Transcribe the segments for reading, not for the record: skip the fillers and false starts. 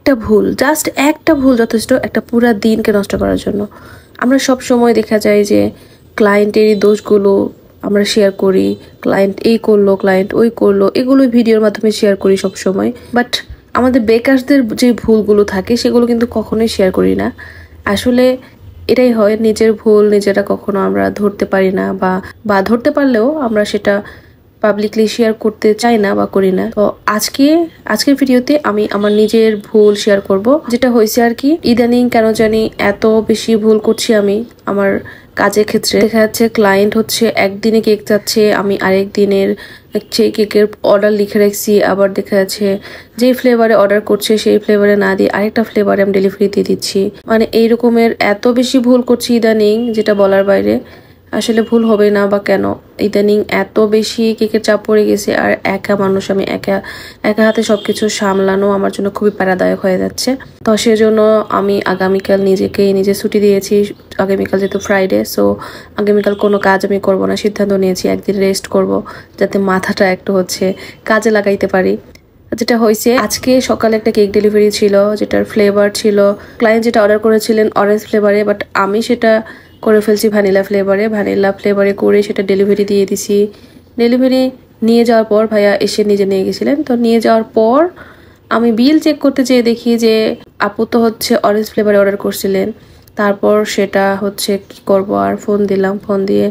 একটা ভুল, জাস্ট একটা ভুল যথেষ্ট একটা পুরা দিনকে নষ্ট করার জন্য। আমরা সব সময় দেখা যায় যে ক্লায়েন্টেরই দোষগুলো আমরা শেয়ার করি, ক্লায়েন্ট এই করলো, ক্লায়েন্ট ওই করলো, এগুলো ভিডিওর মাধ্যমে শেয়ার করি সব সময়। বাট আমাদের বেকারদের যে ভুলগুলো থাকে সেগুলো কিন্তু কখনোই শেয়ার করি না। আসলে এটাই হয়, নিজের ভুল নিজেরা কখনো আমরা ধরতে পারি না, বা ধরতে পারলেও আমরা সেটা পাবলিকলি শেয়ার করতে চাই না বা করি না। তো আজকের ভিডিওতে আমি আমার নিজের ভুল শেয়ার করব, যেটা হয়েছে আর কি। ইদানিং কেন জানি এত বেশি ভুল করছি আমি আমার কাজের ক্ষেত্রে। দেখা যাচ্ছে ক্লায়েন্ট হচ্ছে একদিনে কেক চাচ্ছে, আমি আরেক দিনের সেই কেকের অর্ডার লিখে রাখছি, আবার দেখা যাচ্ছে যে ফ্লেভারে অর্ডার করছে সেই ফ্লেভারে না দিয়ে আরেকটা ফ্লেভারে আমি ডেলিভারি দিয়ে দিচ্ছি। মানে এই রকমের এত বেশি ভুল করছি ইদানিং, যেটা বলার বাইরে। আসলে ভুল হবে না বা কেন, ইদানিং এত বেশি কেকের চাপ পড়ে গেছে, আর একা মানুষ, আমি একা হাতে সবকিছু সামলানো আমার জন্য খুবই প্যারাদায়ক হয়ে যাচ্ছে। তো সেজন্য আমি আগামীকাল নিজে ছুটি দিয়েছি। আগামীকাল যেহেতু ফ্রাইডে, সো আগামীকাল কোনো কাজ আমি করব না, সিদ্ধান্ত নিয়েছি একদিন রেস্ট করব, যাতে মাথাটা একটু কাজে লাগাইতে পারি। যেটা হয়েছে, আজকে সকালে একটা কেক ডেলিভারি ছিল, যেটার ফ্লেভার ছিল, ক্লায়েন্ট যেটা অর্ডার করেছিলেন অরেঞ্জ ফ্লেভারে, বাট আমি সেটা করে ফেলছি ভ্যানিলা ফ্লেভারে করে সেটা ডেলিভারি দিয়ে দিছি। ডেলিভারি নিয়ে যাওয়ার পর ভাইয়া এসে নিজে নিয়ে গেছিলেন। তো নিয়ে যাওয়ার পর আমি বিল চেক করতে যেয়ে দেখি যে আপু তো অরেঞ্জ ফ্লেভারে অর্ডার করছিলেন। তারপর সেটা কি করব, আর ফোন দিলাম, ফোন দিয়ে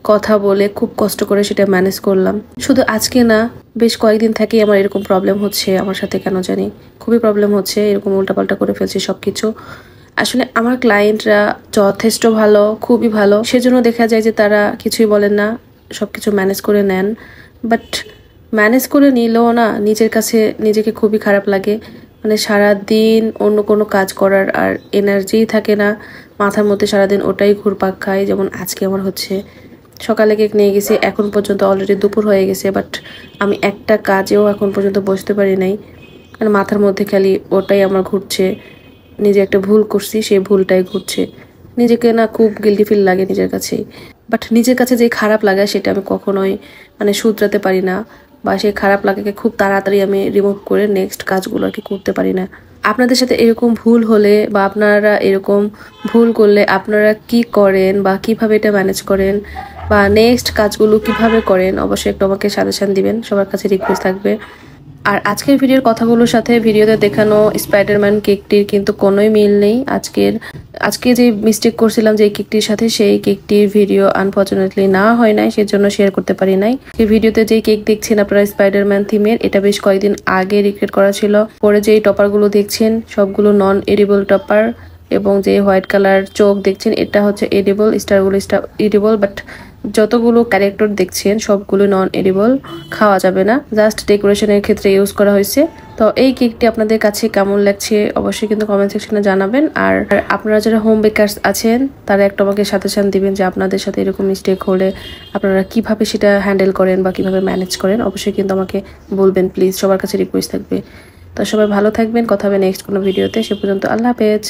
কথা বলে খুব কষ্ট করে সেটা ম্যানেজ করলাম। শুধু আজকে না, বেশ কয়েকদিন থেকেই আমার এরকম প্রবলেম হচ্ছে আমার সাথে, কেন জানি খুবই প্রবলেম হচ্ছে, এরকম উল্টাপাল্টা করে ফেলছি সবকিছু। আসলে আমার ক্লায়েন্টরা যথেষ্ট ভালো, খুবই ভালো, সেজন্য দেখা যায় যে তারা কিছুই বলেন না, সবকিছু ম্যানেজ করে নেন। বাট ম্যানেজ করে নিলেও না, নিজের কাছে নিজেকে খুবই খারাপ লাগে। মানে সারাদিন অন্য কোনো কাজ করার আর এনার্জিই থাকে না মাথার মধ্যে, সারাদিন ওটাই ঘুরপাক খায়। যেমন আজকে আমার সকালে কেক নিয়ে গেছি, এখন পর্যন্ত অলরেডি দুপুর হয়ে গেছে, বাট আমি একটা কাজেও এখন পর্যন্ত বসতে পারি নাই। কারণ মাথার মধ্যে খালি ওটাই আমার ঘুরছে, নিজে একটা ভুল করছি, সেই ভুলটাই ঘুরছে। নিজেকে না খুব গিল্টি ফিল লাগে নিজের কাছেই। বাট নিজের কাছে যে খারাপ লাগে সেটা আমি কখনোই শুধরাতে পারি না, বা সেই খারাপ লাগাকে খুব তাড়াতাড়ি আমি রিমুভ করে নেক্সট কাজগুলো আর কি করতে পারি না। আপনাদের সাথে এরকম ভুল হলে বা আপনারা এরকম ভুল করলে আপনারা কি করেন বা কিভাবে এটা ম্যানেজ করেন, বা নেক্সট কাজগুলো কিভাবে করেন, অবশ্যই একটু আমাকে সাজেশন দিবেন, সবার কাছে রিকোয়েস্ট থাকবে। আর আজকের ভিডিওর কথাগুলোর সাথে ভিডিওতে দেখানো স্পাইডারম্যান কেকটির কিন্তু কোনোই মিল নেই। আজকে যে মিস্টেক করছিলাম যে কেকটির সাথে, সেই কেকটির ভিডিও আনফরচুনেটলি না হয় নাই, সেজন্য শেয়ার করতে পারি নাই। এই ভিডিওতে যে কেক দেখছেন আপনারা স্পাইডারম্যান থিমের, এটা বেশ কয়েকদিন আগে রিক্রিয়েট করা ছিল। পরে যে টপারগুলো দেখছেন সবগুলো নন এডিবল টপার, এবং যে হোয়াইট কালার চোখ দেখছেন এটা এডিবল, স্টারগুলো এডিবল, বাট যতগুলো ক্যারেক্টার দেখছেন সবগুলো নন এডিবল, খাওয়া যাবে না, জাস্ট ডেকোরেশনের ক্ষেত্রে ইউজ করা হয়েছে। তো এই কেকটি আপনাদের কাছে কেমন লাগছে অবশ্যই কিন্তু কমেন্ট সেকশনে জানাবেন। আর আপনারা যারা হোম বেকার্স আছেন তারা একটু আমাকে সাজেশন দিবেন যে আপনাদের সাথে এরকম মিস্টেক হলে আপনারা কিভাবে সেটা হ্যান্ডেল করেন বা কিভাবে ম্যানেজ করেন, অবশ্যই কিন্তু আমাকে বলবেন প্লিজ, সবার কাছে রিকোয়েস্ট থাকবে। তো সবাই ভালো থাকবেন, কথা হবে নেক্সট কোনো ভিডিওতে। সে পর্যন্ত আল্লাহ হাফেজ।